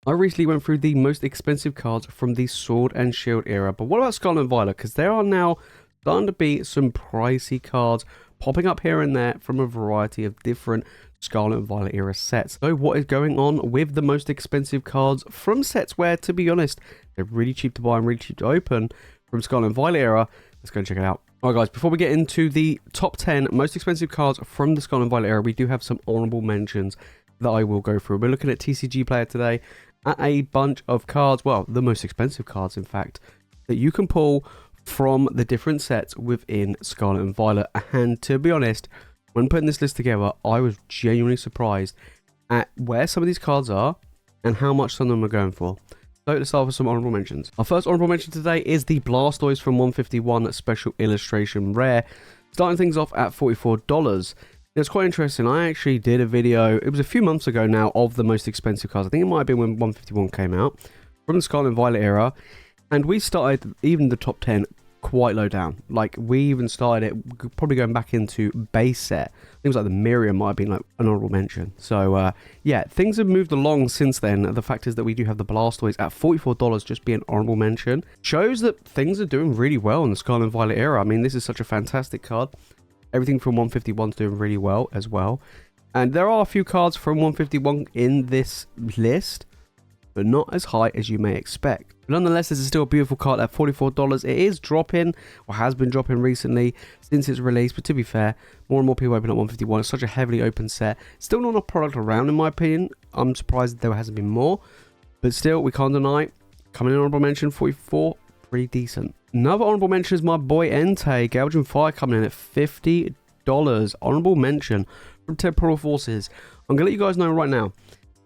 I recently went through the most expensive cards from the Sword and Shield era, but what about Scarlet and Violet? Because there are now starting to be some pricey cards popping up here and there from a variety of different Scarlet and Violet era sets. So what is going on with the most expensive cards from sets where, to be honest, they're really cheap to buy and really cheap to open from Scarlet and Violet era? Let's go and check it out. Alright guys, before we get into the top 10 most expensive cards from the Scarlet and Violet era, we do have some honorable mentions that I will go through. We're looking at TCG Player today at a bunch of cards, well, the most expensive cards in fact, that you can pull from the different sets within Scarlet and Violet. And to be honest, when putting this list together, I was genuinely surprised at where some of these cards are and how much some of them are going for. So let's start with some honorable mentions. Our first honorable mention today is the Blastoise from 151 Special Illustration Rare, starting things off at $44. It's quite interesting. I actually did a video, it was a few months ago now, of the most expensive cards. I think it might have been when 151 came out, from the Scarlet and Violet era. And we started even the top 10 quite low down. Like, we even started it probably going back into base set. Things like the Miriam might have been like an honorable mention. So, yeah, things have moved along since then. The fact is that we do have the Blastoise at $44 just be an honorable mention. Shows that things are doing really well in the Scarlet and Violet era. I mean, this is such a fantastic card. Everything from 151 is doing really well as well. And there are a few cards from 151 in this list, but not as high as you may expect. But nonetheless, this is still a beautiful card at $44. It is dropping, or has been dropping recently since its release. But to be fair, more and more people open up 151. It's such a heavily open set. Still not a product around, in my opinion. I'm surprised there hasn't been more. But still, we can't deny. Coming in honorable mention, 44. Pretty decent. Another honorable mention is my boy Entei. Galging Fire coming in at $50. Honorable mention from Temporal Forces. I'm going to let you guys know right now,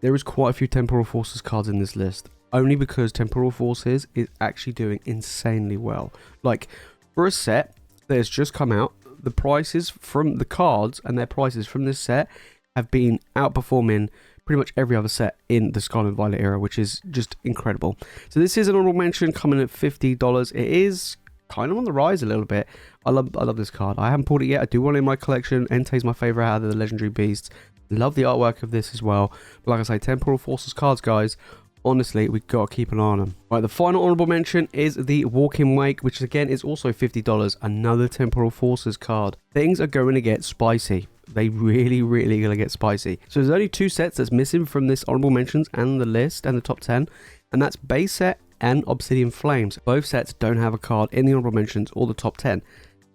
there is quite a few Temporal Forces cards in this list. Only because Temporal Forces is actually doing insanely well. Like, for a set that has just come out, the prices from the cards and their prices from this set have been outperforming pretty much every other set in the Scarlet and Violet era, which is just incredible. So this is an honorable mention coming at $50. It is kind of on the rise a little bit. I love this card. I haven't pulled it yet. I do want it in my collection. Entei's my favorite out of the Legendary Beasts. Love the artwork of this as well. But like I say, Temporal Forces cards, guys, honestly, we've got to keep an eye on them. Right, the final honorable mention is the Walking Wake, which again is also $50. Another Temporal Forces card. Things are going to get spicy. They really going to get spicy. So there's only two sets that's missing from this honorable mentions and the list and the top 10. And that's base set and Obsidian Flames. Both sets don't have a card in the honorable mentions or the top 10.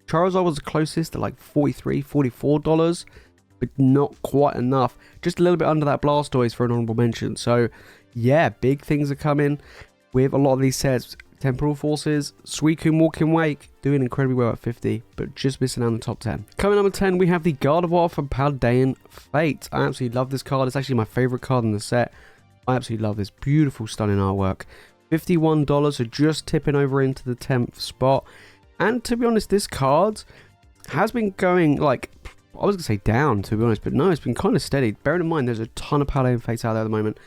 Charizard was the closest at like $43, $44. But not quite enough. Just a little bit under that Blastoise for an honorable mention. So yeah, big things are coming with a lot of these sets. Temporal Forces, Suicune Walking Wake, doing incredibly well at 50, but just missing out on the top 10. Coming number 10, we have the Gardevoir from Paldean Fate. I absolutely love this card. It's actually my favorite card in the set. I absolutely love this beautiful, stunning artwork. $51, so just tipping over into the 10th spot. And to be honest, this card has been going, like, I was going to say down, to be honest, but no, it's been kind of steady. Bearing in mind, there's a ton of Paldean Fates out there at the moment.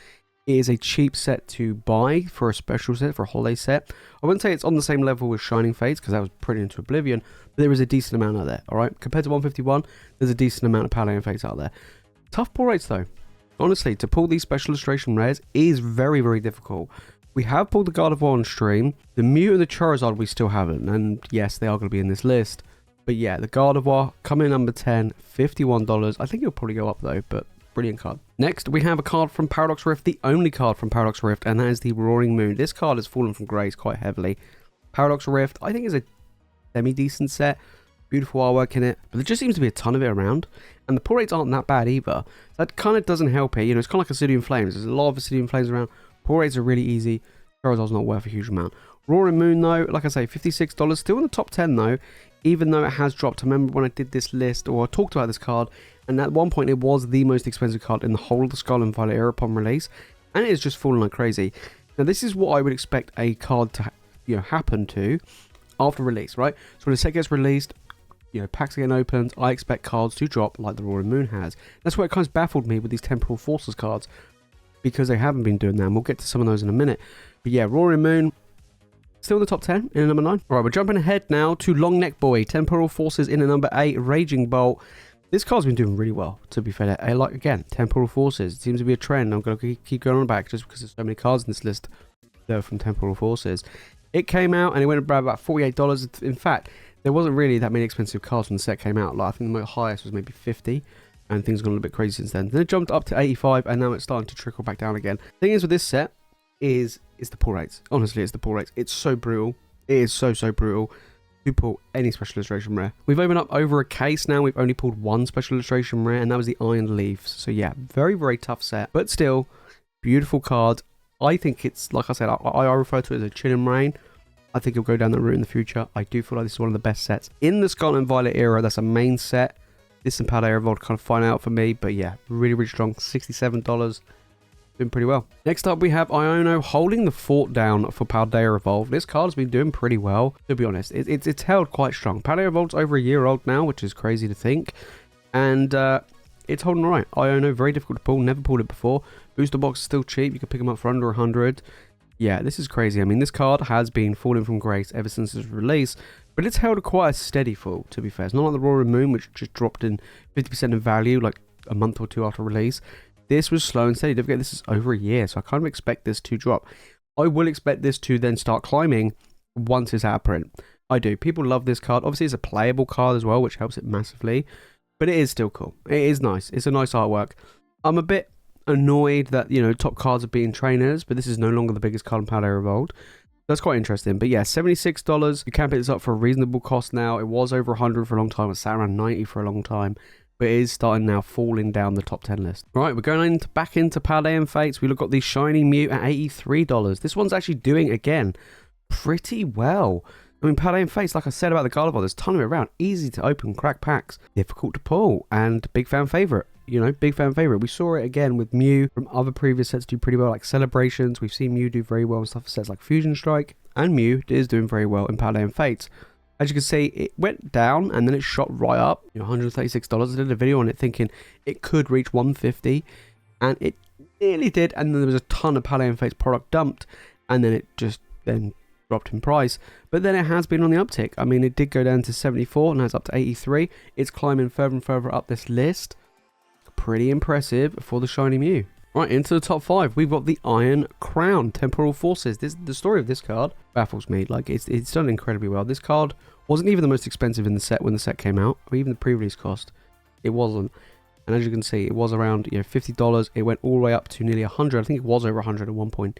It is a cheap set to buy for a special set, for a holiday set. I wouldn't say it's on the same level with Shining Fates, because that was pretty into oblivion, but there is a decent amount out there, alright? Compared to 151, there's a decent amount of Paldean Fates out there. Tough pull rates, though. Honestly, to pull these special illustration rares is very difficult. We have pulled the Gardevoir on stream. The Mew and the Charizard we still haven't, and yes, they are going to be in this list. But yeah, the Gardevoir coming in number 10, $51. I think it'll probably go up, though, but brilliant card. Next, we have a card from Paradox Rift, the only card from Paradox Rift, and that is the Roaring Moon. This card has fallen from grace quite heavily. Paradox Rift, I think, is a semi-decent set. Beautiful artwork in it, but there just seems to be a ton of it around, and the pull rates aren't that bad either. That kind of doesn't help it. You know, it's kind of like Obsidian Flames. There's a lot of Obsidian Flames around. Pull rates are really easy. Charizard's not worth a huge amount. Roaring Moon, though, like I say, $56. Still in the top 10, though, even though it has dropped. I remember when I did this list, or I talked about this card, and at one point it was the most expensive card in the whole of the Scarlet and Violet era upon release, and it has just fallen like crazy. Now, this is what I would expect a card to, happen to after release, right? So when a set gets released, packs again opened, I expect cards to drop like the Roaring Moon has. That's why it kind of baffled me with these Temporal Forces cards, because they haven't been doing that, and we'll get to some of those in a minute. But yeah, Roaring Moon, still in the top 10 in number 9. Alright, we're jumping ahead now to Long Neck Boy. Temporal Forces in at number 8. Raging Bolt. This card's been doing really well, to be fair. Like, again, Temporal Forces. It seems to be a trend. I'm going to keep going on back just because there's so many cards in this list that are from Temporal Forces. It came out and it went about $48. In fact, there wasn't really that many expensive cards when the set came out. Like, I think the highest was maybe 50, and things have gone a little bit crazy since then. Then it jumped up to 85, and now it's starting to trickle back down again. The thing is with this set is the pull rates. Honestly, it's the pull rates. It's so brutal. It is so brutal to pull any special illustration rare. We've opened up over a case now. We've only pulled one special illustration rare, and that was the Iron Leaves. So yeah, very tough set, but still beautiful card. I think it's, like I said, I refer to it as a chill and rain. I think it'll go down that route in the future. I do feel like this is one of the best sets in the Scarlet and Violet era. That's a main set. This and Paldea Evolved kind of find out for me, but yeah, really strong. $67, doing pretty well. Next up, we have Iono holding the fort down for Paldea Evolved. This card has been doing pretty well, to be honest. It's held quite strong. Paldea Evolved's over a year old now, which is crazy to think, and it's holding all right. Iono, very difficult to pull. Never pulled it before. Booster box is still cheap. You can pick them up for under 100. Yeah, this is crazy. I mean, this card has been falling from grace ever since its release, but it's held quite a steady fall, to be fair. It's not like the Roaring Moon, which just dropped in 50% in value like a month or two after release. This was slow and steady. Don't forget, this is over a year, so I kind of expect this to drop. I will expect this to then start climbing once it's out of print. I do. People love this card. Obviously, it's a playable card as well, which helps it massively, but it is still cool. It is nice. It's a nice artwork. I'm a bit annoyed that, you know, top cards are being trainers, but this is no longer the biggest card in Paldea Evolved. That's quite interesting. But yeah, $76. You can pick this up for a reasonable cost now. It was over 100 for a long time. It was sat around 90 for a long time, but it is starting now falling down the top 10 list. Right, we're going back into Paldea Fates. We've got the Shiny Mew at $83. This one's actually doing, again, pretty well. I mean, Paldea Fates, like I said about the Gardevoir, there's a ton of it around. Easy to open, crack packs, difficult to pull, and big fan favorite. You know, big fan favorite. We saw it again with Mew from other previous sets do pretty well, like Celebrations. We've seen Mew do very well in stuff sets like Fusion Strike, and Mew is doing very well in Paldea Fates. As you can see, it went down and then it shot right up. You know, $136. I did a video on it thinking it could reach $150, and it nearly did. And then there was a ton of Paldea Fates product dumped, and then it just dropped in price. But then it has been on the uptick. I mean, it did go down to 74, and now it's up to 83. It's climbing further and further up this list. Pretty impressive for the Shiny Mew. Right, into the top 5, we've got the Iron Crown, Temporal Forces. The story of this card baffles me. Like, it's done incredibly well. This card wasn't even the most expensive in the set when the set came out, or even the pre-release cost. It wasn't. And as you can see, it was around, you know, $50. It went all the way up to nearly 100. I think it was over 100 at one point,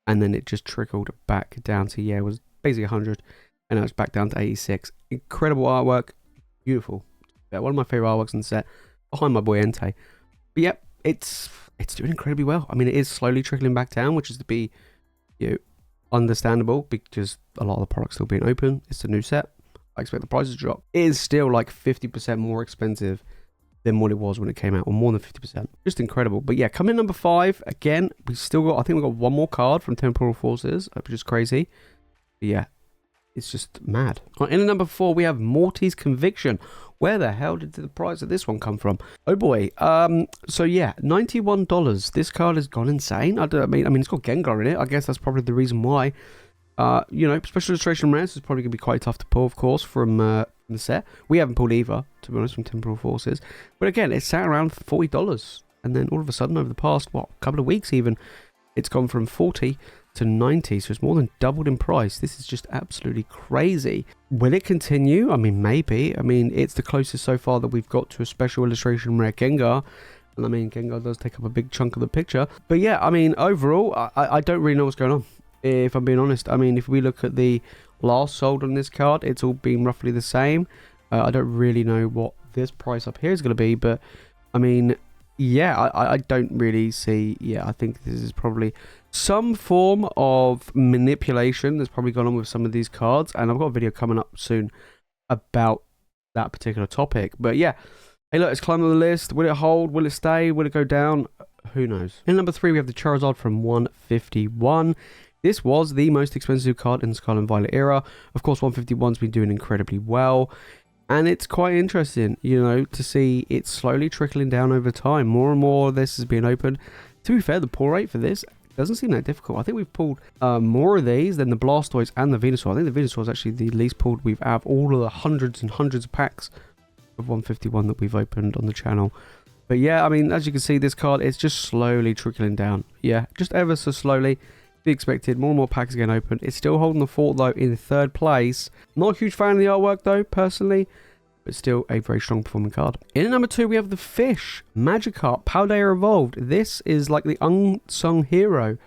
and then it just trickled back down to, yeah, it was basically 100, and now it's back down to 86. Incredible artwork, beautiful. Yeah, one of my favorite artworks in the set, behind my boy Entei. But yep, it's doing incredibly well. I mean, it is slowly trickling back down, which is to be, you know, understandable, because a lot of the products still being open. It's a new set. I expect the prices to drop. It is still like 50% more expensive than what it was when it came out, or more than 50%. Just incredible. But yeah, coming in number 5 again. We still got, I think we got one more card from Temporal Forces, which is crazy. But yeah, it's just mad. Right, in at number 4, we have Morty's Conviction. Where the hell did the price of this one come from? Oh boy. So yeah, $91. This card has gone insane. I mean, it's got Gengar in it. I guess that's probably the reason why. You know, special illustration rares is probably going to be quite tough to pull, of course, from the set. We haven't pulled either, to be honest, from Temporal Forces. But again, it's sat around $40. And then all of a sudden, over the past, couple of weeks even, it's gone from 40 to 90, so it's more than doubled in price. This is just absolutely crazy. Will it continue? I mean, maybe. I mean, it's the closest so far that we've got to a special illustration rare Gengar, and I mean, Gengar does take up a big chunk of the picture. But yeah, I mean, overall, I don't really know what's going on, if I'm being honest. I mean, if we look at the last sold on this card, it's all been roughly the same. I don't really know what this price up here is going to be, but I mean, yeah, I don't really see. Yeah, I think this is probably some form of manipulation that's probably gone on with some of these cards, and I've got a video coming up soon about that particular topic. But yeah, hey look, it's climbing the list. Will it hold? Will it stay? Will it go down? Who knows? In number 3, we have the Charizard from 151. This was the most expensive card in the Scarlet and Violet era. Of course, 151's been doing incredibly well, and it's quite interesting, you know, to see it slowly trickling down over time. More and more of this is being opened. To be fair, the pull rate for this doesn't seem that difficult. I think we've pulled more of these than the Blastoise and the Venusaur. I think the Venusaur is actually the least pulled we've had all of the hundreds and hundreds of packs of 151 that we've opened on the channel. But yeah, I mean, as you can see, this card is just slowly trickling down. Yeah, just ever so slowly. Be expected. More and more packs getting opened. It's still holding the fort, though, in 3rd place. Not a huge fan of the artwork, though, personally. But still a very strong performing card. In at number 2, we have the Fish. Magikarp, Paldea Evolved. This is like the unsung hero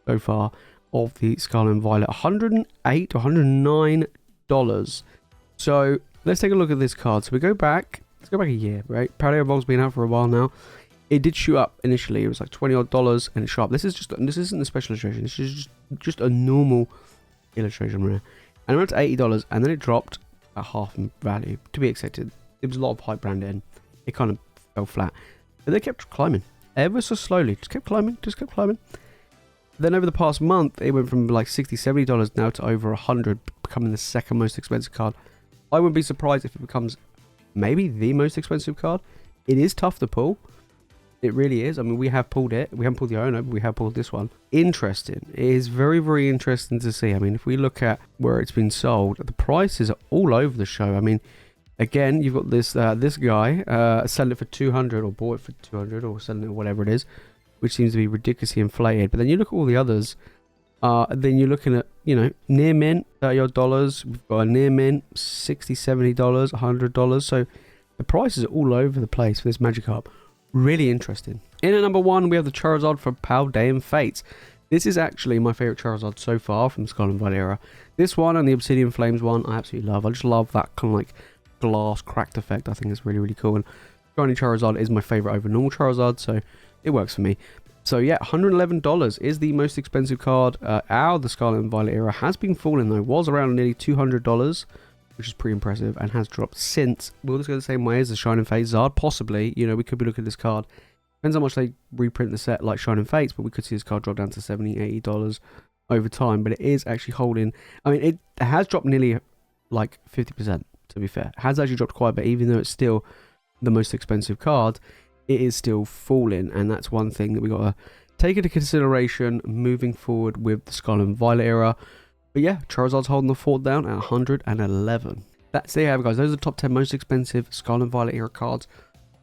so far of the Scarlet and Violet. $108 to $109. So let's take a look at this card. So we go back. Let's go back a year, right? Paldea Evolved's been out for a while now. It did shoot up initially. It was like $20 odd and it shot up. This isn't a special illustration. This is just a normal illustration rare. And it went to $80 and then it dropped at half in value. To be expected. There was a lot of hype around it and it kind of fell flat. But they kept climbing ever so slowly. Just kept climbing. Then over the past month, it went from like $60, $70 now to over $100, becoming the 2nd most expensive card. I wouldn't be surprised if it becomes maybe the most expensive card. It is tough to pull. It really is. I mean, we have pulled it. We haven't pulled the Iono, but we have pulled this one. Interesting. It is very, very interesting to see. I mean, if we look at where it's been sold, the prices are all over the show. I mean, again, you've got this this guy selling it for 200 or bought it for 200 or selling it whatever it is, which seems to be ridiculously inflated. But then you look at all the others. Then you're looking at, you know, near mint, $30 odd. We've got a near mint, $60, $70, $100. So the prices are all over the place for this Magikarp. Really interesting. In at number 1, we have the Charizard from Paldea Fates. This is actually my favourite Charizard so far from Scarlet and Violet era. This one and the Obsidian Flames one, I absolutely love. I just love that kind of like glass cracked effect. I think it's really, really cool. And Shiny Charizard is my favourite over normal Charizard, so it works for me. So yeah, $111 is the most expensive card out of the Scarlet and Violet era. Has been falling though. Was around nearly $200, which is pretty impressive, and has dropped since. Will this go the same way as the Shining Fates Zard? Possibly. You know, we could be looking at this card. Depends how much they reprint the set like Shining Fates, but we could see this card drop down to $70, $80 over time. But it is actually holding. I mean, it has dropped nearly like 50%, to be fair. It has actually dropped quite a bit, even though it's still the most expensive card. It is still falling, and that's one thing that we got to take into consideration moving forward with the Scarlet and Violet era. But yeah, Charizard's holding the fort down at 111. That's it, guys. Those are the top 10 most expensive Scarlet and Violet era cards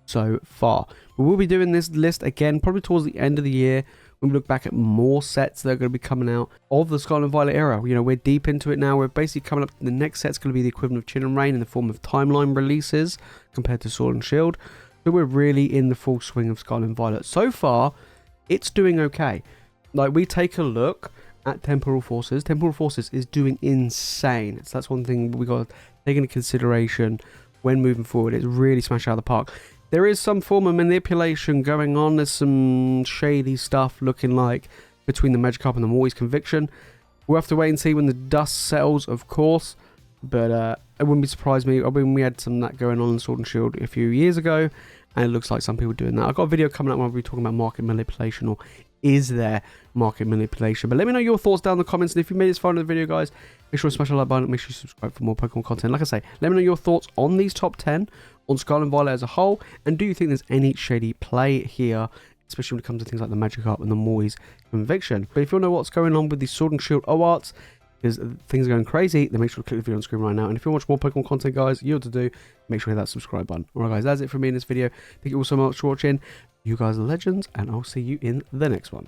so far. We will be doing this list again probably towards the end of the year when we look back at more sets that are going to be coming out of the Scarlet and Violet era. You know, we're deep into it now. We're basically coming up. The next set's going to be the equivalent of Chin and Rain in the form of timeline releases compared to Sword and Shield. So we're really in the full swing of Scarlet and Violet. So far, it's doing okay. Like, we take a look at Temporal Forces. Temporal Forces is doing insane. So that's one thing we got to take into consideration when moving forward. It's really smashed out of the park. There is some form of manipulation going on. There's some shady stuff looking like between the Magikarp and the Morty's Conviction. We'll have to wait and see when the dust settles, of course. But it wouldn't be surprised me. I mean, we had some of that going on in Sword and Shield a few years ago, and it looks like some people are doing that. I've got a video coming up where we'll be talking about market manipulation, or is there market manipulation? But let me know your thoughts down in the comments, and if you made this far in the video, guys, make sure to smash the like button, make sure you subscribe for more Pokemon content. Like I say, let me know your thoughts on these top 10, on Scarlet and Violet as a whole, and do you think there's any shady play here, especially when it comes to things like the Magikarp and the Morty's Conviction? But if you want to know what's going on with the Sword and Shield OARTs, because things are going crazy, then make sure to click the video on screen right now. And if you want to watch more Pokemon content, guys, you know what to do. Make sure to hit that subscribe button. Alright, guys, that's it from me in this video. Thank you all so much for watching. You guys are legends, and I'll see you in the next one.